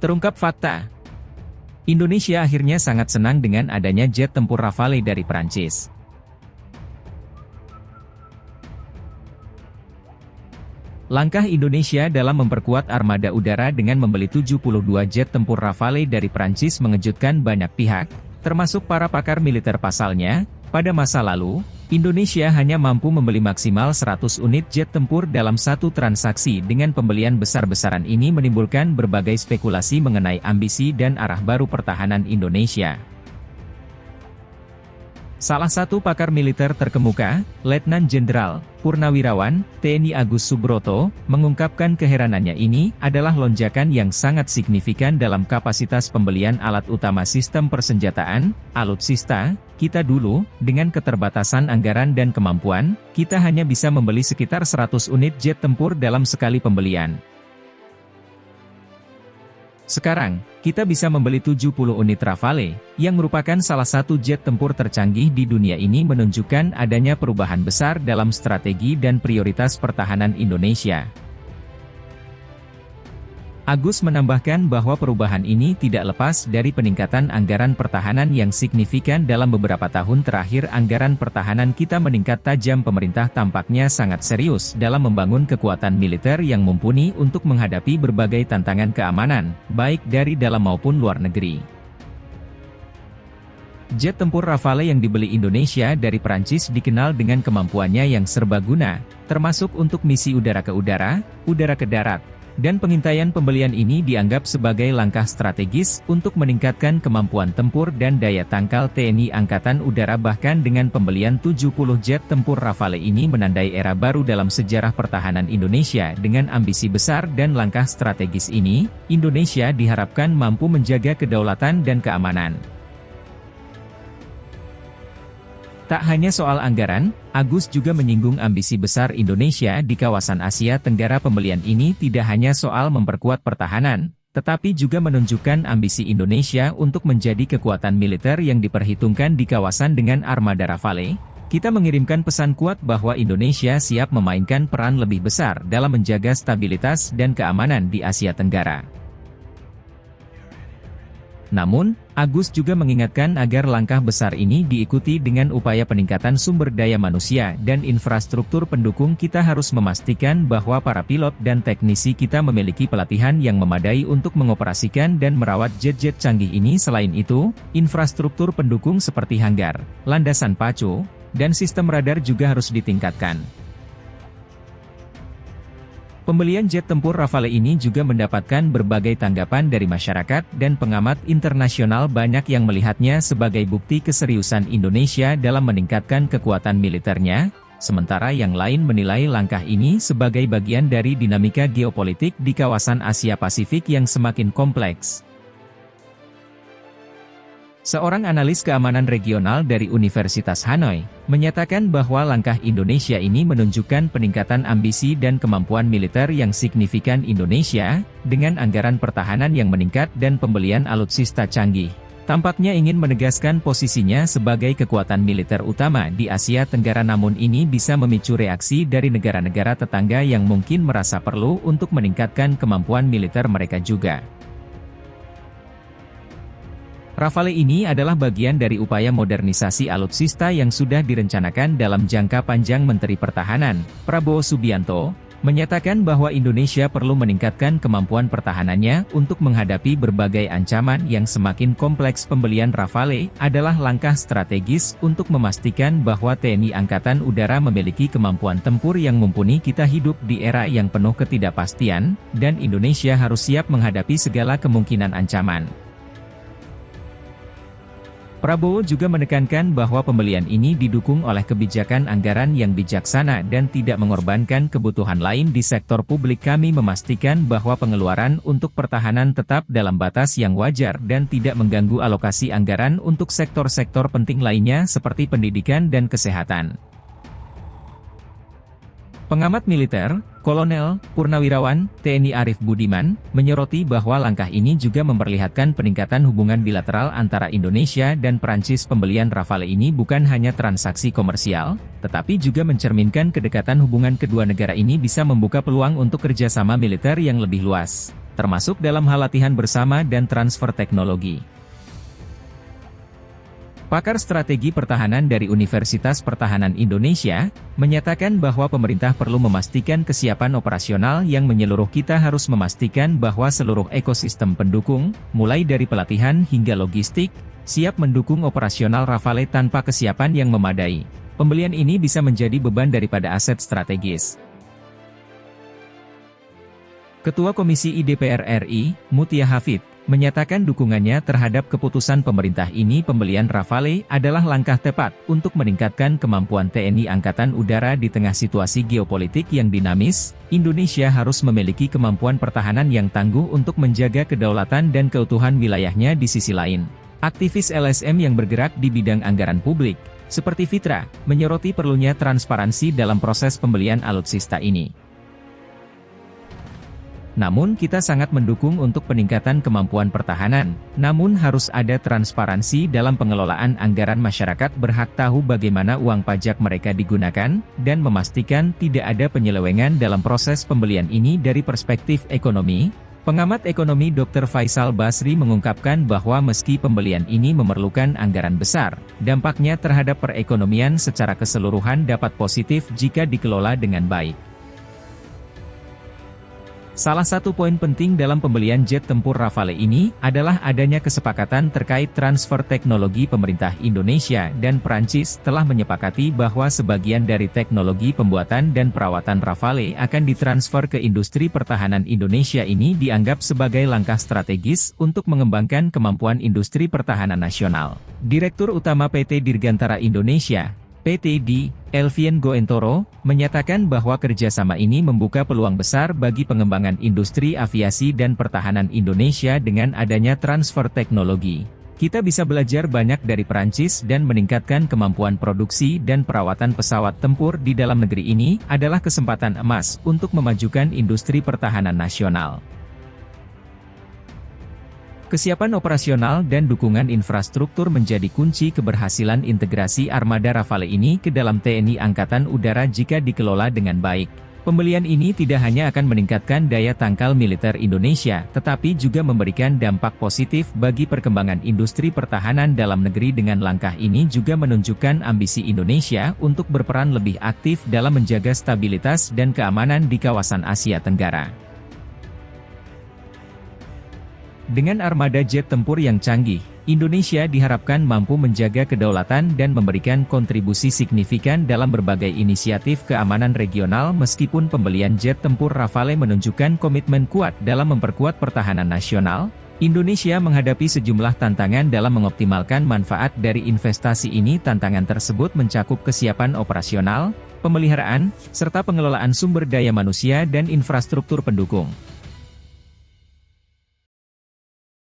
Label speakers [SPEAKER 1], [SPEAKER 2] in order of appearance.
[SPEAKER 1] Terungkap fakta. Indonesia akhirnya sangat senang dengan adanya jet tempur Rafale dari Prancis. Langkah Indonesia dalam memperkuat armada udara dengan membeli 72 jet tempur Rafale dari Prancis mengejutkan banyak pihak, termasuk para pakar militer. Pasalnya, pada masa lalu, Indonesia hanya mampu membeli maksimal 100 unit jet tempur dalam satu transaksi. Dengan pembelian besar-besaran ini menimbulkan berbagai spekulasi mengenai ambisi dan arah baru pertahanan Indonesia. Salah satu pakar militer terkemuka, Letnan Jenderal Purnawirawan TNI Agus Subroto, mengungkapkan keheranannya ini adalah lonjakan yang sangat signifikan dalam kapasitas pembelian alat utama sistem persenjataan, alutsista. Kita dulu, dengan keterbatasan anggaran dan kemampuan, kita hanya bisa membeli sekitar 100 unit jet tempur dalam sekali pembelian. Sekarang, kita bisa membeli 70 unit Rafale, yang merupakan salah satu jet tempur tercanggih di dunia. Ini menunjukkan adanya perubahan besar dalam strategi dan prioritas pertahanan Indonesia. Agus menambahkan bahwa perubahan ini tidak lepas dari peningkatan anggaran pertahanan yang signifikan dalam beberapa tahun terakhir. Anggaran pertahanan kita meningkat tajam. Pemerintah tampaknya sangat serius dalam membangun kekuatan militer yang mumpuni untuk menghadapi berbagai tantangan keamanan, baik dari dalam maupun luar negeri. Jet tempur Rafale yang dibeli Indonesia dari Prancis dikenal dengan kemampuannya yang serbaguna, termasuk untuk misi udara ke udara ke darat. Dan pengintaian pembelian ini dianggap sebagai langkah strategis untuk meningkatkan kemampuan tempur dan daya tangkal TNI Angkatan Udara. Bahkan dengan pembelian 70 jet tempur Rafale ini menandai era baru dalam sejarah pertahanan Indonesia. Dengan ambisi besar dan langkah strategis ini, Indonesia diharapkan mampu menjaga kedaulatan dan keamanan. Tak hanya soal anggaran, Agus juga menyinggung ambisi besar Indonesia di kawasan Asia Tenggara. Pembelian ini tidak hanya soal memperkuat pertahanan, tetapi juga menunjukkan ambisi Indonesia untuk menjadi kekuatan militer yang diperhitungkan di kawasan. Dengan armada Rafale, kita mengirimkan pesan kuat bahwa Indonesia siap memainkan peran lebih besar dalam menjaga stabilitas dan keamanan di Asia Tenggara. Namun, Agus juga mengingatkan agar langkah besar ini diikuti dengan upaya peningkatan sumber daya manusia dan infrastruktur pendukung. Kita harus memastikan bahwa para pilot dan teknisi kita memiliki pelatihan yang memadai untuk mengoperasikan dan merawat jet-jet canggih ini. Selain itu, infrastruktur pendukung seperti hanggar, landasan pacu, dan sistem radar juga harus ditingkatkan. Pembelian jet tempur Rafale ini juga mendapatkan berbagai tanggapan dari masyarakat dan pengamat internasional. Banyak yang melihatnya sebagai bukti keseriusan Indonesia dalam meningkatkan kekuatan militernya, sementara yang lain menilai langkah ini sebagai bagian dari dinamika geopolitik di kawasan Asia Pasifik yang semakin kompleks. Seorang analis keamanan regional dari Universitas Hanoi, menyatakan bahwa langkah Indonesia ini menunjukkan peningkatan ambisi dan kemampuan militer yang signifikan Indonesia, dengan anggaran pertahanan yang meningkat dan pembelian alutsista canggih. Tampaknya ingin menegaskan posisinya sebagai kekuatan militer utama di Asia Tenggara. Namun ini bisa memicu reaksi dari negara-negara tetangga yang mungkin merasa perlu untuk meningkatkan kemampuan militer mereka juga. Rafale ini adalah bagian dari upaya modernisasi alutsista yang sudah direncanakan dalam jangka panjang. Menteri Pertahanan, Prabowo Subianto, menyatakan bahwa Indonesia perlu meningkatkan kemampuan pertahanannya untuk menghadapi berbagai ancaman yang semakin kompleks. Pembelian Rafale adalah langkah strategis untuk memastikan bahwa TNI Angkatan Udara memiliki kemampuan tempur yang mumpuni. Kita hidup di era yang penuh ketidakpastian, dan Indonesia harus siap menghadapi segala kemungkinan ancaman. Prabowo juga menekankan bahwa pembelian ini didukung oleh kebijakan anggaran yang bijaksana dan tidak mengorbankan kebutuhan lain di sektor publik. Kami memastikan bahwa pengeluaran untuk pertahanan tetap dalam batas yang wajar dan tidak mengganggu alokasi anggaran untuk sektor-sektor penting lainnya seperti pendidikan dan kesehatan. Pengamat militer, Kolonel Purnawirawan TNI Arief Budiman, menyoroti bahwa langkah ini juga memperlihatkan peningkatan hubungan bilateral antara Indonesia dan Prancis. Pembelian Rafale ini bukan hanya transaksi komersial, tetapi juga mencerminkan kedekatan hubungan kedua negara. Ini bisa membuka peluang untuk kerjasama militer yang lebih luas. termasuk dalam hal latihan bersama dan transfer teknologi. Pakar strategi pertahanan dari Universitas Pertahanan Indonesia, menyatakan bahwa pemerintah perlu memastikan kesiapan operasional yang menyeluruh. Kita harus memastikan bahwa seluruh ekosistem pendukung, mulai dari pelatihan hingga logistik, siap mendukung operasional Rafale. Tanpa kesiapan yang memadai, pembelian ini bisa menjadi beban daripada aset strategis. Ketua Komisi I DPR RI, Mutia Hafid, menyatakan dukungannya terhadap keputusan pemerintah ini. Pembelian Rafale adalah langkah tepat untuk meningkatkan kemampuan TNI Angkatan Udara di tengah situasi geopolitik yang dinamis. Indonesia harus memiliki kemampuan pertahanan yang tangguh untuk menjaga kedaulatan dan keutuhan wilayahnya. Di sisi lain, aktivis LSM yang bergerak di bidang anggaran publik, seperti Fitra, menyoroti perlunya transparansi dalam proses pembelian alutsista ini. Namun kita sangat mendukung untuk peningkatan kemampuan pertahanan, namun harus ada transparansi dalam pengelolaan anggaran. Masyarakat berhak tahu bagaimana uang pajak mereka digunakan, dan memastikan tidak ada penyelewengan dalam proses pembelian ini. Dari perspektif ekonomi, pengamat ekonomi Dr. Faisal Basri mengungkapkan bahwa meski pembelian ini memerlukan anggaran besar, dampaknya terhadap perekonomian secara keseluruhan dapat positif jika dikelola dengan baik. Salah satu poin penting dalam pembelian jet tempur Rafale ini adalah adanya kesepakatan terkait transfer teknologi. Pemerintah Indonesia dan Prancis telah menyepakati bahwa sebagian dari teknologi pembuatan dan perawatan Rafale akan ditransfer ke industri pertahanan Indonesia. Ini dianggap sebagai langkah strategis untuk mengembangkan kemampuan industri pertahanan nasional. Direktur Utama PT Dirgantara Indonesia, PTD, Elvian Goentoro, menyatakan bahwa kerjasama ini membuka peluang besar bagi pengembangan industri aviasi dan pertahanan Indonesia. Dengan adanya transfer teknologi, kita bisa belajar banyak dari Perancis dan meningkatkan kemampuan produksi dan perawatan pesawat tempur di dalam negeri. Ini adalah kesempatan emas untuk memajukan industri pertahanan nasional. Kesiapan operasional dan dukungan infrastruktur menjadi kunci keberhasilan integrasi armada Rafale ini ke dalam TNI Angkatan Udara jika dikelola dengan baik. Pembelian ini tidak hanya akan meningkatkan daya tangkal militer Indonesia, tetapi juga memberikan dampak positif bagi perkembangan industri pertahanan dalam negeri. Dengan langkah ini juga menunjukkan ambisi Indonesia untuk berperan lebih aktif dalam menjaga stabilitas dan keamanan di kawasan Asia Tenggara. Dengan armada jet tempur yang canggih, Indonesia diharapkan mampu menjaga kedaulatan dan memberikan kontribusi signifikan dalam berbagai inisiatif keamanan regional. Meskipun pembelian jet tempur Rafale menunjukkan komitmen kuat dalam memperkuat pertahanan nasional, Indonesia menghadapi sejumlah tantangan dalam mengoptimalkan manfaat dari investasi ini. Tantangan tersebut mencakup kesiapan operasional, pemeliharaan, serta pengelolaan sumber daya manusia dan infrastruktur pendukung.